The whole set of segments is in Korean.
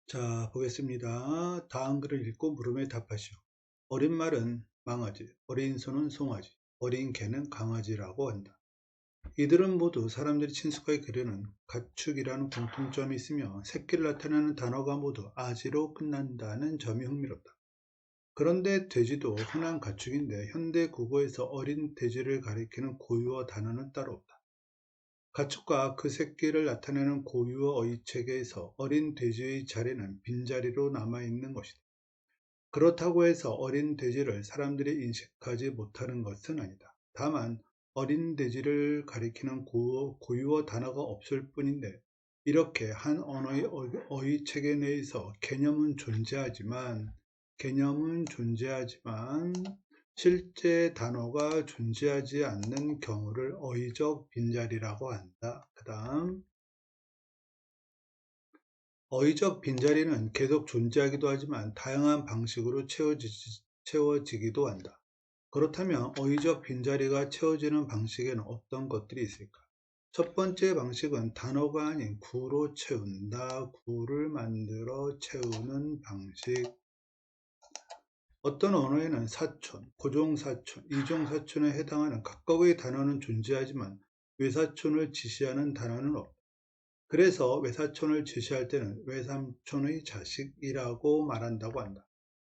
자, 보겠습니다. 다음 글을 읽고 물음에 답하시오. 어린 말은 망아지, 어린 소는 송아지, 어린 개는 강아지라고 한다. 이들은 모두 사람들이 친숙하게 기르는 가축이라는 공통점이 있으며 새끼를 나타내는 단어가 모두 아지로 끝난다는 점이 흥미롭다. 그런데 돼지도 흔한 가축인데 현대 국어에서 어린 돼지를 가리키는 고유어 단어는 따로 없다. 가축과 그 새끼를 나타내는 고유어 어휘체계에서 어린 돼지의 자리는 빈자리로 남아있는 것이다. 그렇다고 해서 어린 돼지를 사람들이 인식하지 못하는 것은 아니다. 다만 어린 돼지를 가리키는 고유어 단어가 없을 뿐인데 이렇게 한 언어의 어휘체계 내에서 개념은 존재하지만 실제 단어가 존재하지 않는 경우를 어휘적 빈자리라고 한다. 그 다음 어휘적 빈자리는 계속 존재하기도 하지만 다양한 방식으로 채워지기도 한다. 그렇다면 어휘적 빈자리가 채워지는 방식에는 어떤 것들이 있을까? 첫 번째 방식은 단어가 아닌 구로 채운다. 구를 만들어 채우는 방식. 어떤 언어에는 사촌, 고종사촌, 이종사촌에 해당하는 각각의 단어는 존재하지만 외사촌을 지시하는 단어는 없다. 그래서 외사촌을 지시할 때는 외삼촌의 자식이라고 말한다고 한다.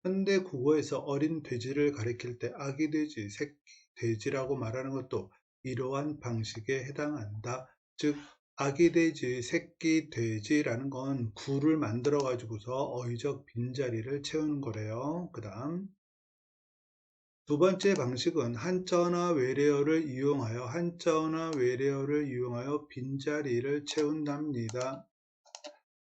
현대 국어에서 어린 돼지를 가리킬 때 아기 돼지, 새끼 돼지라고 말하는 것도 이러한 방식에 해당한다. 즉 아기 돼지, 새끼 돼지라는 건 구를 만들어 가지고서 어휘적 빈자리를 채우는 거래요. 그 다음 두 번째 방식은 한자어나 외래어를 이용하여 빈자리를 채운답니다.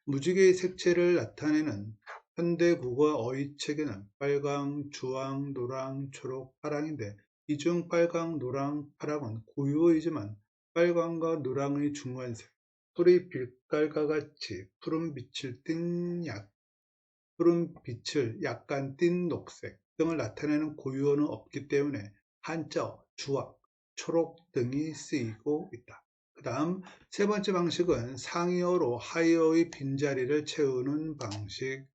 무지개의 색채를 나타내는 현대국어 어휘체계는 빨강, 주황, 노랑, 초록, 파랑인데 이 중 빨강, 노랑, 파랑은 고유어이지만 빨강과 노랑의 중간색, 소리 빛깔과 같이 푸른 빛을 약간 띤 녹색 등을 나타내는 고유어는 없기 때문에 한자어, 주황, 초록 등이 쓰이고 있다. 그 다음 세 번째 방식은 상이어로 하이어의 빈자리를 채우는 방식.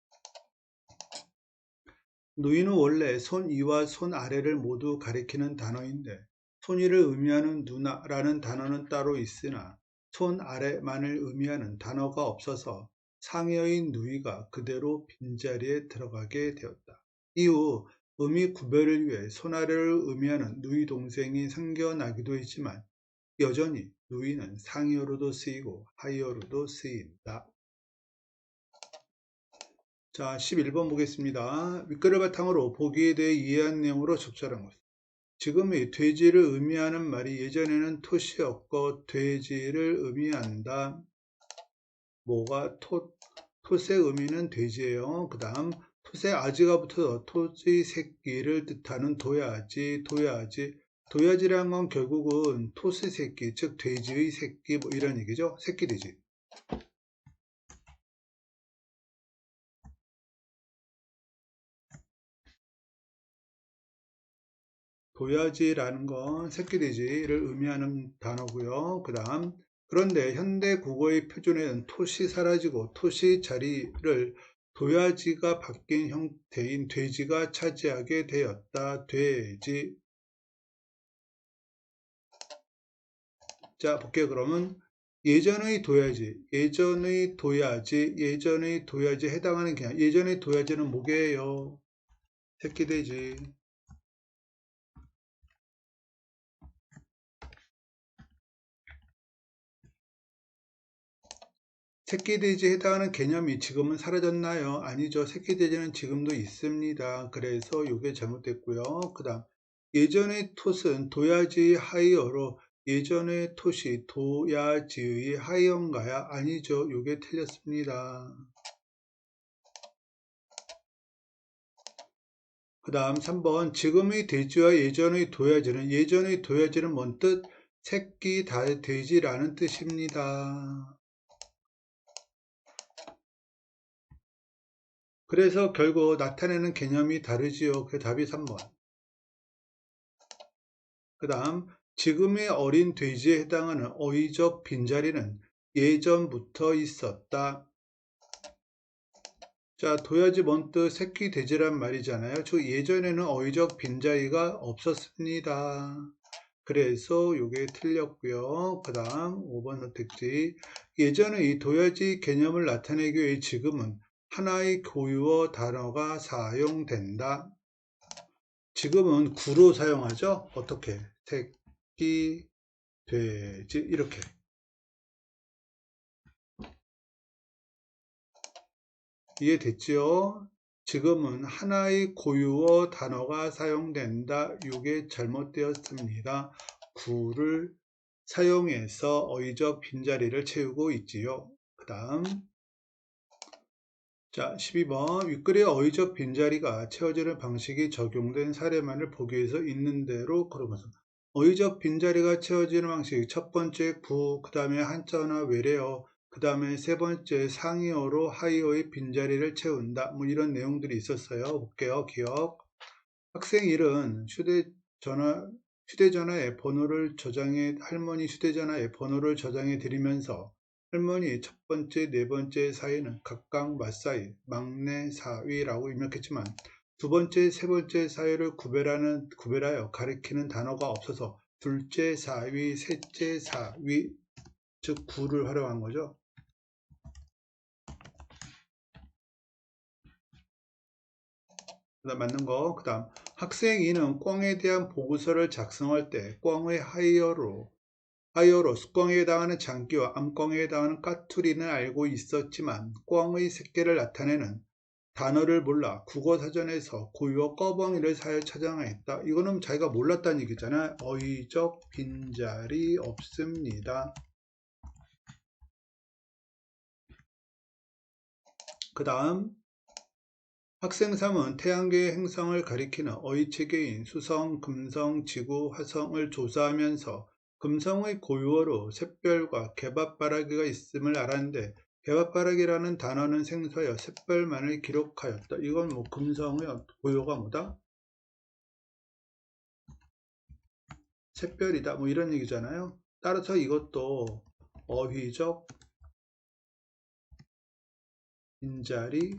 누이는 원래 손위와 손아래를 모두 가리키는 단어인데 손위를 의미하는 누나라는 단어는 따로 있으나 손아래만을 의미하는 단어가 없어서 상이어인 누이가 그대로 빈자리에 들어가게 되었다. 이후 의미 구별을 위해 손아래를 의미하는 누이 동생이 생겨나기도 했지만 여전히 누이는 상이어로도 쓰이고 하이어로도 쓰인다. 자, 11번 보겠습니다. 윗글을 바탕으로 보기에 대해 이해한 내용으로 적절한 것. 지금의 돼지를 의미하는 말이 예전에는 톳이었고 돼지를 의미한다. 뭐가 톳의 의미는 돼지예요. 그 다음 톳에 아지가 붙어서 톳의 새끼를 뜻하는 도야지라는 건 결국은 톳의 새끼, 즉 돼지의 새끼 뭐 이런 얘기죠. 새끼 돼지. 도야지라는 건 새끼돼지를 의미하는 단어고요. 그 다음 그런데 현대 국어의 표준에는 톳이 사라지고 톳의 자리를 도야지가 바뀐 형태인 돼지가 차지하게 되었다. 돼지. 자, 볼게요. 그러면 예전의 도야지에 해당하는 개념. 예전의 도야지는 뭐게요? 새끼돼지. 새끼돼지에 해당하는 개념이 지금은 사라졌나요? 아니죠. 새끼돼지는 지금도 있습니다. 그래서 이게 잘못됐고요. 그 다음 예전의 톳은 도야지의 하이어로 예전의 톳이 도야지의 하이어인가요? 아니죠. 이게 틀렸습니다. 그 다음 3번 지금의 돼지와 예전의 도야지는 뭔 뜻? 새끼 돼지라는 뜻입니다. 그래서 결국 나타내는 개념이 다르지요. 그 답이 3번. 그 다음 지금의 어린 돼지에 해당하는 어휘적 빈자리는 예전부터 있었다. 자, 둬야지 뭔 뜻, 새끼 돼지란 말이잖아요. 저 예전에는 어휘적 빈자리가 없었습니다. 그래서 요게 틀렸고요. 그 다음 5번 선택지. 예전에 이 둬야지 개념을 나타내기 위해 지금은 하나의 고유어 단어가 사용된다. 지금은 구로 사용하죠. 어떻게? 새끼, 돼지 이렇게. 이해됐지요? 지금은 하나의 고유어 단어가 사용된다. 이게 잘못되었습니다. 구를 사용해서 어휘적 빈자리를 채우고 있지요. 그 다음 자 12번 윗글의 어휘적 빈자리가 채워지는 방식이 적용된 사례만을 보기 위해서 있는 대로 걸어보세요. 어휘적 빈자리가 채워지는 방식 첫 번째 구, 그 다음에 한자어나 외래어, 그 다음에 세 번째 상이어로 하이어의 빈자리를 채운다. 뭐 이런 내용들이 있었어요. 볼게요. 기억. 학생 1은 휴대전화에 번호를 저장해 할머니 휴대전화에 번호를 저장해 드리면서 할머니 첫 번째, 네 번째 사이는 각각 맞사이, 막내, 사위라고 입력했지만 두 번째, 세 번째 사이를 구별하여 가리키는 단어가 없어서 둘째 사위, 셋째 사위, 즉 구를 활용한 거죠. 그다음 맞는 거. 그 다음 학생 2는 꽝에 대한 보고서를 작성할 때 꽝의 하이어로 숫꽝에 해당하는 장기와 암꽝에 해당하는 까투리는 알고 있었지만 꽝의 새끼를 나타내는 단어를 몰라 국어사전에서 고유어 꺼벙이를 사여 찾아냈다. 이거는 자기가 몰랐다는 얘기잖아. 어휘적 빈자리 없습니다. 그 다음 학생 3은 태양계의 행성을 가리키는 어휘체계인 수성, 금성, 지구, 화성을 조사하면서 금성의 고유어로 샛별과 개밥바라기가 있음을 알았는데 개밥바라기라는 단어는 생소하여 샛별만을 기록하였다. 이건 뭐 금성의 고유어가 뭐다? 샛별이다. 뭐 이런 얘기잖아요. 따라서 이것도 어휘적 빈자리가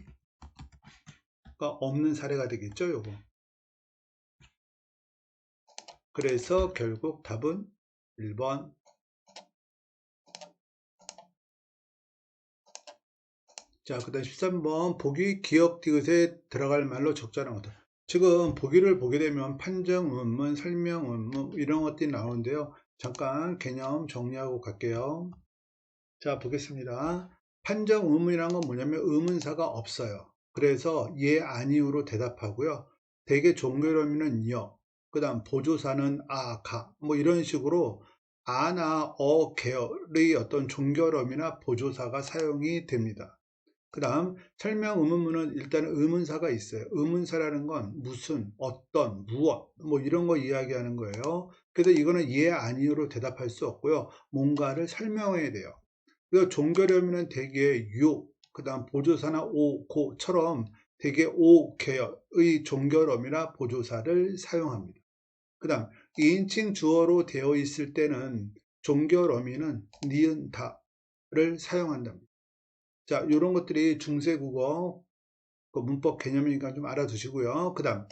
없는 사례가 되겠죠. 요거. 그래서 결국 답은 1번. 자, 그 다음 13번 보기 기억 디귿에 들어갈 말로 적절한 것들. 지금 보기를 보게 되면 판정 의문, 설명 의문 이런 것들이 나오는데요. 잠깐 개념 정리하고 갈게요. 자, 보겠습니다. 판정 의문이란 건 뭐냐면 의문사가 없어요. 그래서 예, 아니오로 대답하고요. 대개 종결 의미는 여, 그 다음 보조사는 아, 가, 뭐 이런 식으로 아나 어 계열의 어떤 종결어미나 보조사가 사용이 됩니다. 그 다음 설명 의문문은 일단 의문사가 있어요. 의문사라는 건 무슨, 어떤, 무엇 뭐 이런 거 이야기하는 거예요. 그래서 이거는 예, 아니오로 대답할 수 없고요. 뭔가를 설명해야 돼요. 그래서 종결의미는 대개 유, 그 다음 보조사나 오, 고처럼 대개 오 계열의 종결어미나 보조사를 사용합니다. 그 다음 2인칭 주어로 되어 있을 때는 종결어미는 니은 다를 사용한답니다. 자, 이런 것들이 중세국어 문법 개념이니까 좀 알아두시고요. 그 다음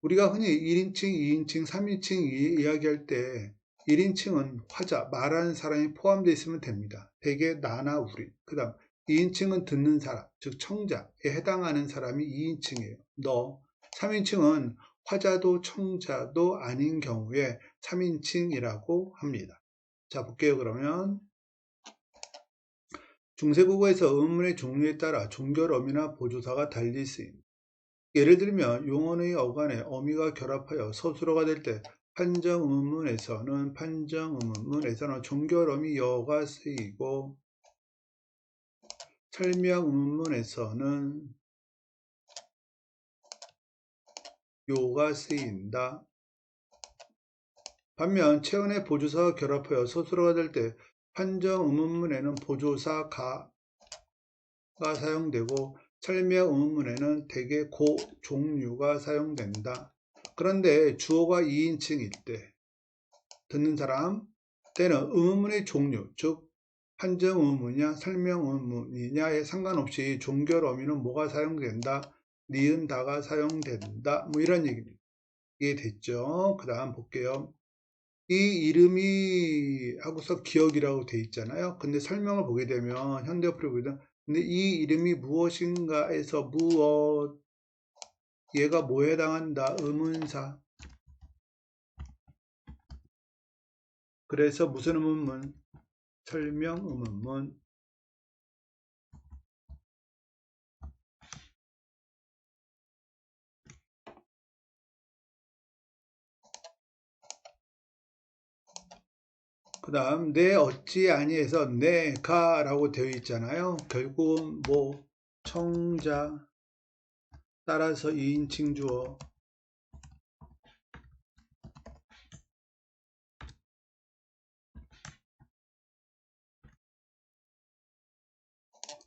우리가 흔히 1인칭, 2인칭, 3인칭 이야기할 때 1인칭은 화자, 말하는 사람이 포함되어 있으면 됩니다. 대개 나나 우리. 그 다음 2인칭은 듣는 사람, 즉 청자에 해당하는 사람이 2인칭이에요. 너. 3인칭은 화자도 청자도 아닌 경우에 3인칭이라고 합니다. 자, 볼게요. 그러면 중세국어에서 의문의 종류에 따라 종결어미나 보조사가 달리 쓰입니다. 예를 들면 용언의 어간에 어미가 결합하여 서술어가 될 때 판정의문문에서는 종결어미 여가 쓰이고 설명의문문에서는 요가 쓰인다. 반면 체언의 보조사가 결합하여 서술어가 될 때 판정의문문에는 보조사 가가 사용되고 설명 의문문에는 대개 고 종류가 사용된다. 그런데 주어가 2인칭일 때 듣는 사람 때는 의문문의 종류, 즉 판정 의문이냐 설명 의문이냐에 상관없이 종결 어미는 뭐가 사용된다? 니은 다가 사용된다. 뭐 이런 얘기입니다. 이해 됐죠? 그 다음 볼게요. 이 이름이 하고서 기억이라고 돼 있잖아요. 근데 설명을 보게 되면 현대어플을 보게 되면 근데 이 이름이 무엇인가에서 무엇 얘가 뭐에 해당한다? 의문사. 그래서 무슨 의문문? 설명 의문문. 그 다음 내 어찌 아니에서 내가 라고 되어 있잖아요. 결국은 뭐 청자 따라서 2인칭 주어.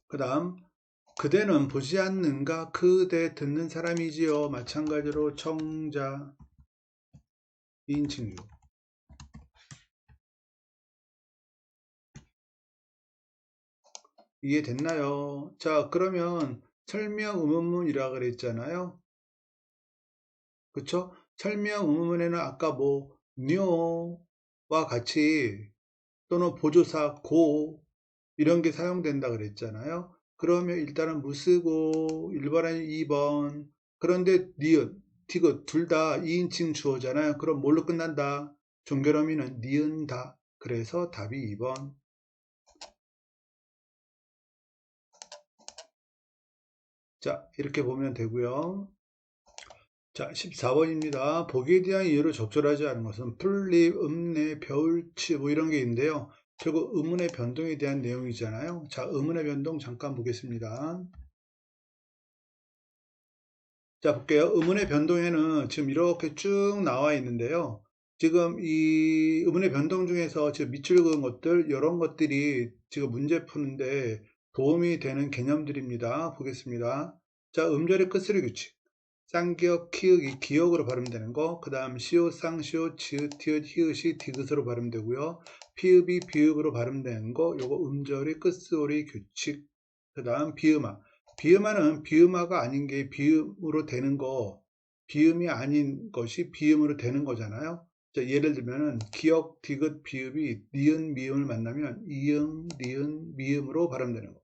그 다음 그대는 보지 않는가? 그대 듣는 사람이지요. 마찬가지로 청자 2인칭 주어. 이해됐나요? 자, 그러면 설명 의문문이라 그랬잖아요. 그쵸? 설명 의문문에는 아까 뭐 뇨와 같이 또는 보조사 고 이런 게 사용된다 그랬잖아요. 그러면 일단은 무쓰고 1번 아니면 2번. 그런데 니은, 티귿 둘 다 2인칭 주어잖아요. 그럼 뭘로 끝난다? 종결어미는 니은다. 그래서 답이 2번. 자, 이렇게 보면 되고요. 자, 14번입니다. 보기에 대한 이유를 적절하지 않은 것은 풀립, 읍내, 벼울치 뭐 이런 게 있는데요. 결국 의문의 변동에 대한 내용이잖아요. 자, 의문의 변동 잠깐 보겠습니다. 자, 볼게요. 의문의 변동에는 지금 이렇게 쭉 나와 있는데요. 지금 이 의문의 변동 중에서 지금 밑줄 그은 것들, 이런 것들이 지금 문제 푸는데 도움이 되는 개념들입니다. 보겠습니다. 자, 음절의 끝소리 규칙. 쌍기역, 키읔이 기역으로 발음되는 거, 그 다음 시옷, 쌍시옷, 지읒, 티읒, 히읗이 디귿으로 발음되고요. 피읍이 비읍으로 발음되는 거, 요거 음절의 끝소리 규칙, 그 다음 비음화. 비음화는 비음화가 아닌 게 비음으로 되는 거, 비음이 아닌 것이 비음으로 되는 거잖아요. 자, 예를 들면은 기역, 디귿, 비읍이 니은, 미음을 만나면 이응, 니은, 미음으로 발음되는 거.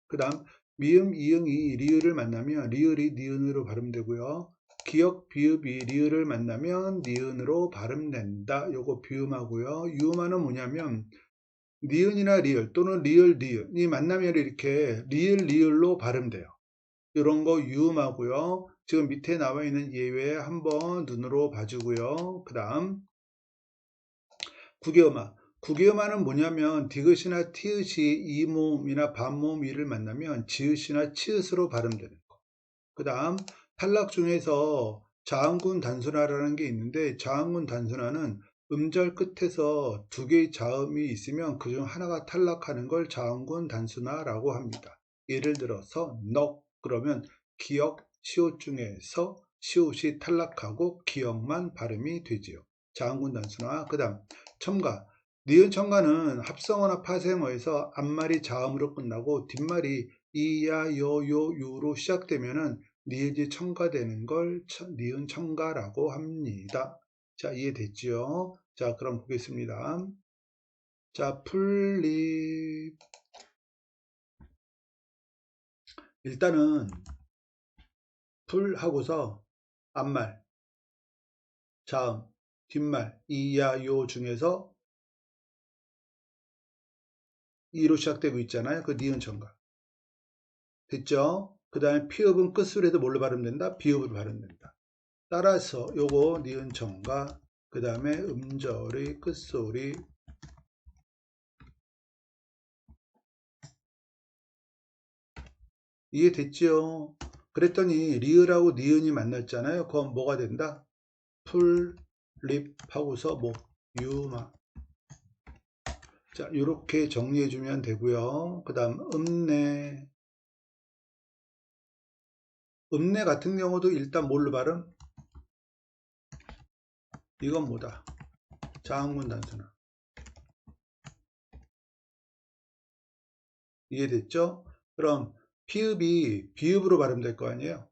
그 다음 미음, 이응이 리을을 만나면 리을이 니은으로 발음되고요. 기역, 비읍이 리을을 만나면 니은으로 발음된다. 요거 비음하고요. 유음화는 뭐냐면 니은이나 리을 또는 리을, 니은이 만나면 이렇게 리을, 리을로 발음돼요. 이런 거 유음하고요. 지금 밑에 나와 있는 예외 한번 눈으로 봐주고요. 그 다음 구개음화. 구개음화는 뭐냐면 디귿이나 티읕이 이모음이나 반모음 이를 만나면 지읒이나 치읓으로 발음되는 거. 그 다음 탈락 중에서 자음군 단순화라는 게 있는데 자음군 단순화는 음절 끝에서 두 개의 자음이 있으면 그중 하나가 탈락하는 걸 자음군 단순화라고 합니다. 예를 들어서 넉 그러면 기역, 시옷 중에서 시옷이 탈락하고 기역만 발음이 되지요. 자음군 단순화. 그 다음 첨가. 니은 첨가는 합성어나 파생어에서 앞말이 자음으로 끝나고 뒷말이 이야, 요, 요, 유로 시작되면은 니은이 첨가되는 걸 니은 첨가라고 합니다. 자, 이해됐죠? 자, 그럼 보겠습니다. 자, 풀립. 일단은 풀 하고서 앞말, 자음, 뒷말, 이야, 요 중에서 이로 시작되고 있잖아요. 그 니은 첨가. 됐죠? 그 다음에 피읍은 끝소리에도 뭘로 발음된다? 비읍으로 발음된다. 따라서 요거 니은 첨가, 그 다음에 음절의 끝소리, 이해됐죠? 그랬더니 리을하고 니은이 만났잖아요. 그럼 뭐가 된다? 풀, 립 하고서 뭐 유마. 자, 이렇게 정리해 주면 되고요. 그 다음 음내. 음내 같은 경우도 일단 뭘로 발음? 이건 뭐다? 자음군 단순화. 이해됐죠? 그럼 피읍이 비읍으로 발음될 거 아니에요?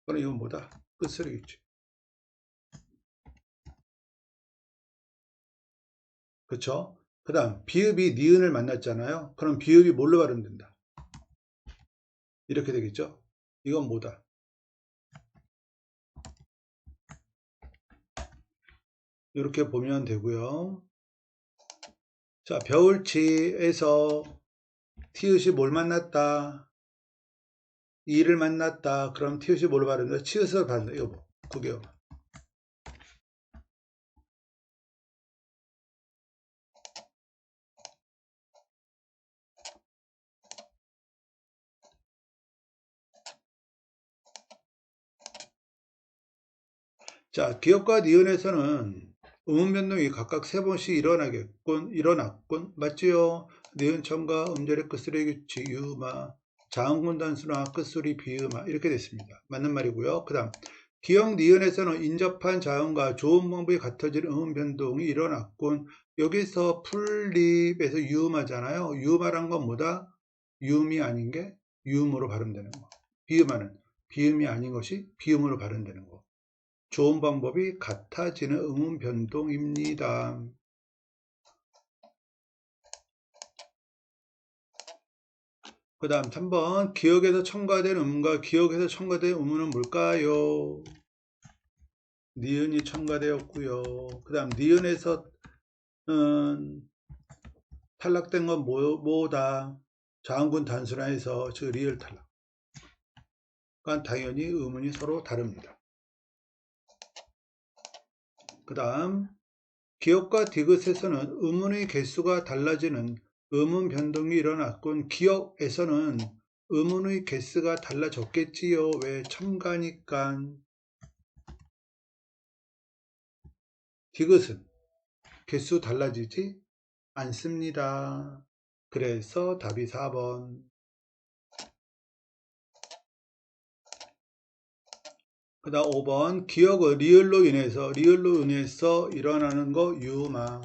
그럼 이건 뭐다? 끝소리겠지. 그쵸? 그 다음 비읍이 니은을 만났잖아요. 그럼 비읍이 뭘로 발음된다? 이렇게 되겠죠? 이건 뭐다? 이렇게 보면 되고요. 자, 겨울치에서 티읕이 뭘 만났다? 이를 만났다. 그럼 티읕이 뭘 발음된다? 치읓을 발음된다. 이거 뭐? 그게요. 자, 기역과 니은에서는 음운 변동이 각각 3번씩 일어났군. 맞지요? 니은 첨가 음절의 끝소리 규칙 유마 자음군 단수나 끝소리 비음아 이렇게 됐습니다. 맞는 말이고요. 그 다음 기역 니은에서는 인접한 자음과 조음 방법이 같아질 음운 변동이 일어났군. 여기서 풀립에서 유음하잖아요. 유음하란 건 뭐다? 유음이 아닌 게 유음으로 발음되는 거. 비음하는 비음이 아닌 것이 비음으로 발음되는 거. 좋은 방법이 같아지는 음운 변동입니다. 그 다음 3번 기억에서 첨가된 음과 기억에서 첨가된 음은 뭘까요? 니은이 첨가되었고요. 그 다음 니은에서 탈락된 건 뭐다? 자음군 단순화해서 즉 리을 탈락. 그러니까 당연히 음운이 서로 다릅니다. 그 다음 기역과 디귿에서는 음운의 개수가 달라지는 음운 변동이 일어났군. 기역에서는 음운의 개수가 달라졌겠지요. 왜? 첨가니까. 디귿은 개수 달라지지 않습니다. 그래서 답이 4번. 그 다음 5번 기역은 리을로 인해서 일어나는 거 유마.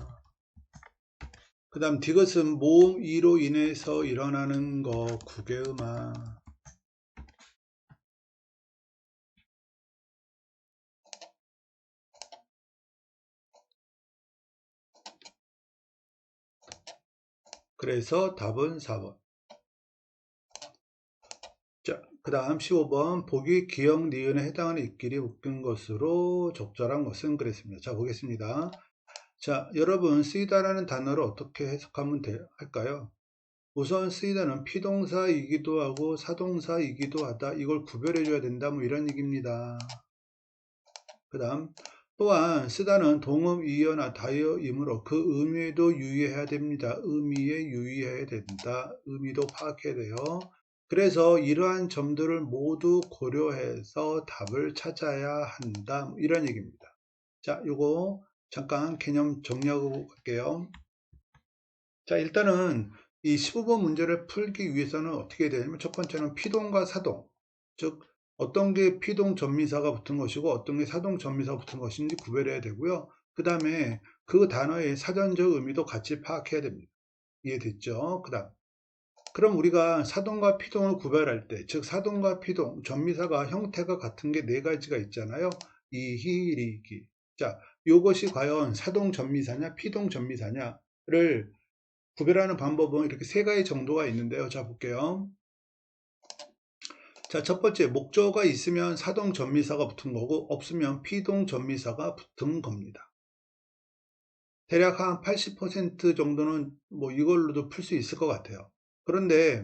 그 다음 디귿은 모음 이로 인해서 일어나는 거 구개음아. 그래서 답은 4번. 자, 그 다음 15번 보기 기역 니은에 해당하는 입길이 묶인 것으로 적절한 것은 그랬습니다. 자, 보겠습니다. 자, 여러분 쓰이다라는 단어를 어떻게 해석하면 할까요? 우선 쓰이다는 피동사이기도 하고 사동사이기도 하다. 이걸 구별해 줘야 된다. 뭐 이런 얘기입니다. 그 다음 또한 쓰다는 동음 이어나 다이어이므로 그 의미에도 유의해야 됩니다. 의미에 유의해야 된다. 의미도 파악해야 돼요. 그래서 이러한 점들을 모두 고려해서 답을 찾아야 한다. 이런 얘기입니다. 자, 요거 잠깐 개념 정리하고 갈게요. 자, 일단은 이 15번 문제를 풀기 위해서는 어떻게 해야 되냐면 첫 번째는 피동과 사동, 즉 어떤 게 피동 전미사가 붙은 것이고 어떤 게 사동 전미사가 붙은 것인지 구별해야 되고요. 그 다음에 그 단어의 사전적 의미도 같이 파악해야 됩니다. 이해됐죠? 그 다음 그럼 우리가 사동과 피동을 구별할 때, 즉 사동과 피동, 전미사가 형태가 같은 게 네 가지가 있잖아요. 이히, 리기. 자, 이것이 과연 사동 전미사냐, 피동 전미사냐를 구별하는 방법은 이렇게 세 가지 정도가 있는데요. 자, 볼게요. 자, 첫 번째, 목적어가 있으면 사동 전미사가 붙은 거고, 없으면 피동 전미사가 붙은 겁니다. 대략 한 80% 정도는 뭐 이걸로도 풀 수 있을 것 같아요. 그런데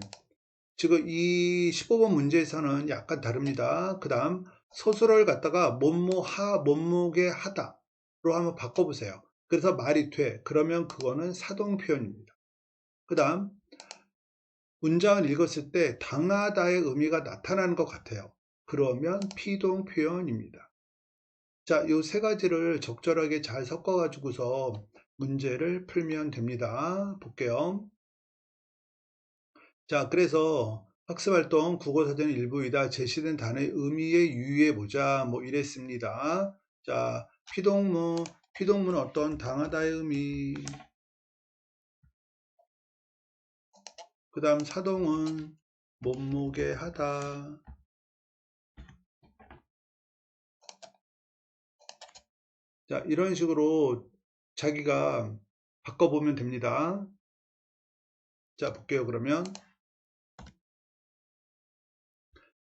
지금 이 15번 문제에서는 약간 다릅니다. 그 다음 소설을 갖다가 몸무게 하다로 한번 바꿔보세요. 그래서 말이 돼. 그러면 그거는 사동 표현입니다. 그 다음 문장을 읽었을 때 당하다의 의미가 나타나는 것 같아요. 그러면 피동 표현입니다. 자, 이 세 가지를 적절하게 잘 섞어가지고서 문제를 풀면 됩니다. 볼게요. 자, 그래서 학습활동 국어사전의 일부이다. 제시된 단어의 의미에 유의해보자. 뭐 이랬습니다. 자, 피동무는 어떤 당하다의 의미. 그 다음 사동은 몸무게 하다. 자, 이런 식으로 자기가 바꿔보면 됩니다. 자, 볼게요. 그러면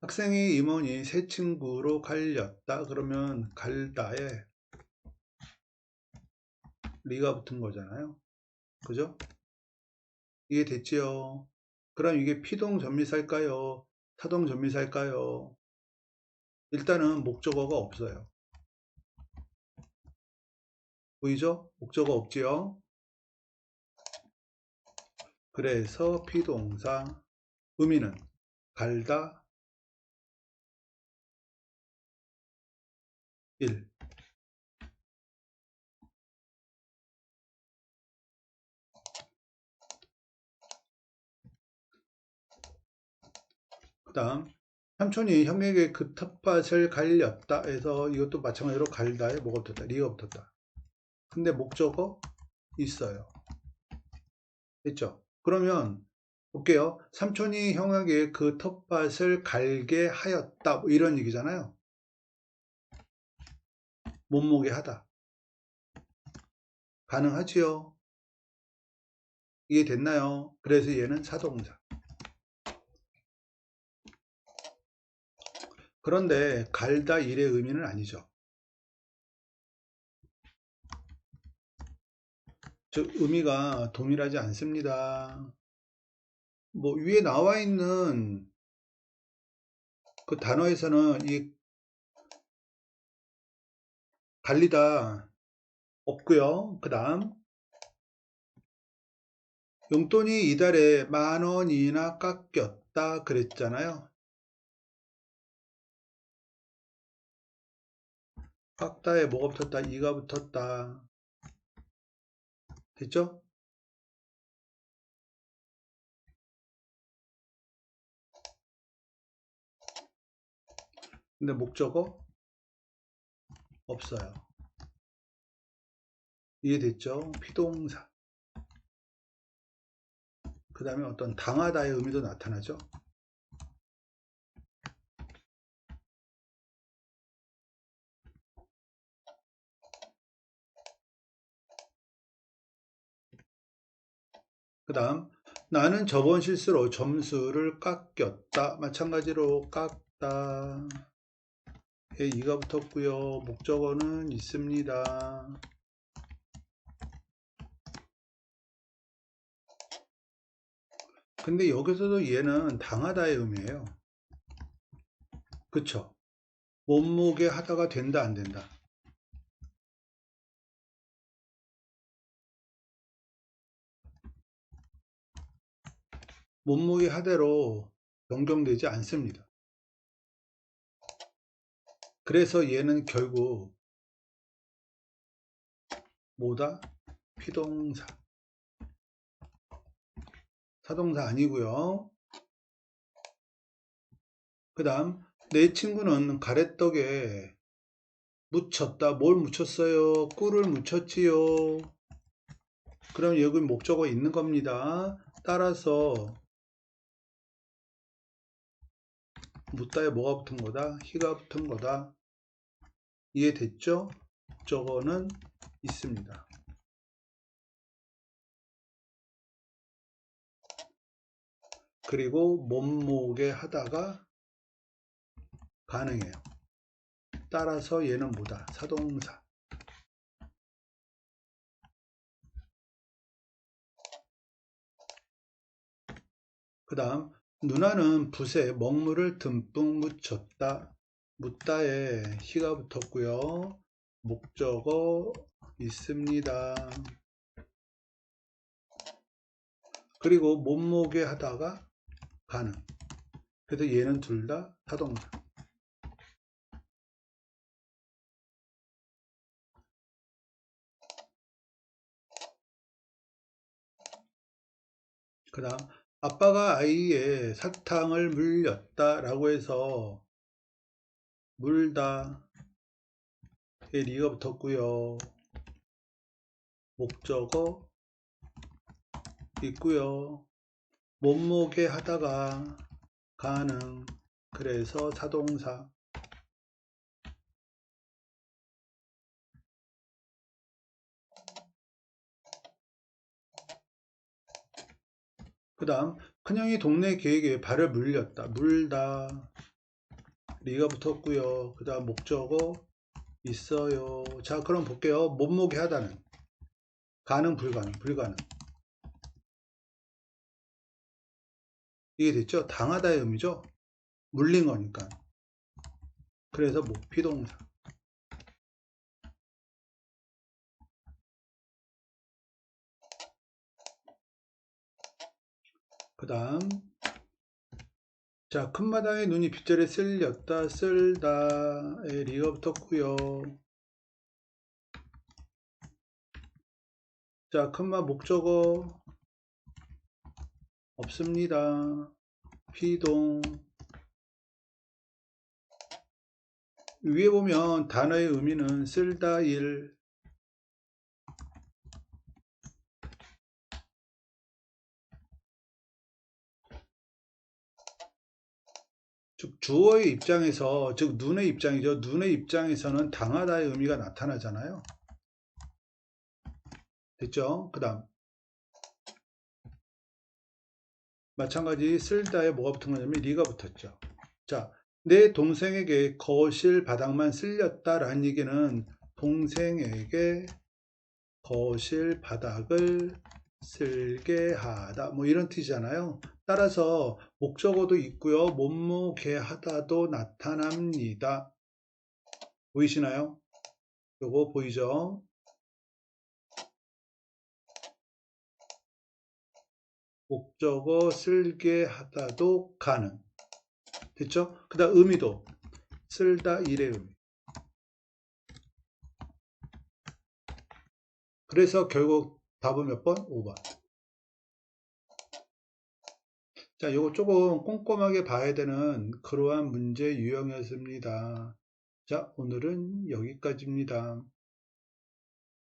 학생의 임원이 새 친구로 갈렸다. 그러면 갈다에 리가 붙은 거잖아요. 그죠? 이게 됐지요. 그럼 이게 피동 전미사일까요? 타동 전미사일까요? 일단은 목적어가 없어요. 보이죠? 목적어 없지요? 그래서 피동사 의미는 갈다 1. 그 다음 삼촌이 형에게 그 텃밭을 갈렸다 해서 이것도 마찬가지로 갈다에 뭐가 붙었다? 리가 붙었다. 근데 목적어 있어요. 됐죠? 그러면 볼게요. 삼촌이 형에게 그 텃밭을 갈게 하였다. 뭐 이런 얘기잖아요. 몸무게 하다. 가능하지요? 이해됐나요? 그래서 얘는 사동사. 그런데 갈다 일의 의미는 아니죠. 즉 의미가 동일하지 않습니다. 뭐 위에 나와 있는 그 단어에서는 이 갈리다 없고요. 그 다음 용돈이 이달에 10,000원이나 깎였다 그랬잖아요. 깎다에 뭐가 붙었다? 이가 붙었다. 됐죠? 근데 목적어 없어요. 이해됐죠? 피동사. 그 다음에 어떤 당하다의 의미도 나타나죠. 그 다음 나는 저번 실수로 점수를 깎였다. 마찬가지로 깎다. 에 이가 붙었고요. 목적어는 있습니다. 근데 여기서도 얘는 당하다의 의미예요. 그쵸? 몸무게 하다가 된다 안 된다. 몸무게 하대로 변경되지 않습니다. 그래서 얘는 결국 뭐다? 피동사. 사동사 아니고요. 그 다음 내 친구는 가래떡에 묻혔다. 뭘 묻혔어요? 꿀을 묻혔지요. 그럼 여기 목적어 있는 겁니다. 따라서 묻다에 뭐가 붙은 거다? 희가 붙은 거다. 이해됐죠? 목적어는 있습니다. 그리고 몸무게 하다가 가능해요. 따라서 얘는 뭐다? 사동사. 그 다음 누나는 붓에 먹물을 듬뿍 묻혔다. 묻다에 희가 붙었고요. 목적어 있습니다. 그리고 몸무게 하다가 가능. 그래서 얘는 둘 다 타동사. 그 다음 아빠가 아이에 사탕을 물렸다 라고 해서 물다에 리가 붙었고요. 목적어 있고요. 몸무게 하다가 가능, 그래서 사동사. 그 다음 큰형이 동네 개에게 발을 물렸다. 물다 리가 붙었고요. 그 다음 목적어 있어요. 자, 그럼 볼게요. 몸무게 하다는 가능, 불가능, 불가능. 이게 됐죠? 당하다의 의미죠? 물린 거니까. 그래서 목피동사. 그 다음, 자, 큰 마당에 눈이 빗자루에 쓸렸다, 쓸다에 리가 붙었고요. 자, 큰마 목적어 없습니다. 피동. 위에 보면 단어의 의미는 쓸다, 일. 즉 주어의 입장에서, 즉 눈의 입장이죠. 눈의 입장에서는 당하다의 의미가 나타나잖아요. 됐죠? 그 다음 마찬가지 쓸다에 뭐가 붙은 거냐면 리가 붙었죠. 자, 내 동생에게 거실 바닥만 쓸렸다라는 얘기는 동생에게 거실 바닥을 쓸게 하다, 뭐 이런 뜻이잖아요. 따라서 목적어도 있고요. 몸무게 하다도 나타납니다. 보이시나요? 요거 보이죠? 목적어 쓸게 하다도 가능. 됐죠? 그 다음 의미도 쓸다, 일의 의미. 그래서 결국 답은 몇 번? 5번. 자, 요거 조금 꼼꼼하게 봐야 되는 그러한 문제 유형이었습니다. 자, 오늘은 여기까지입니다.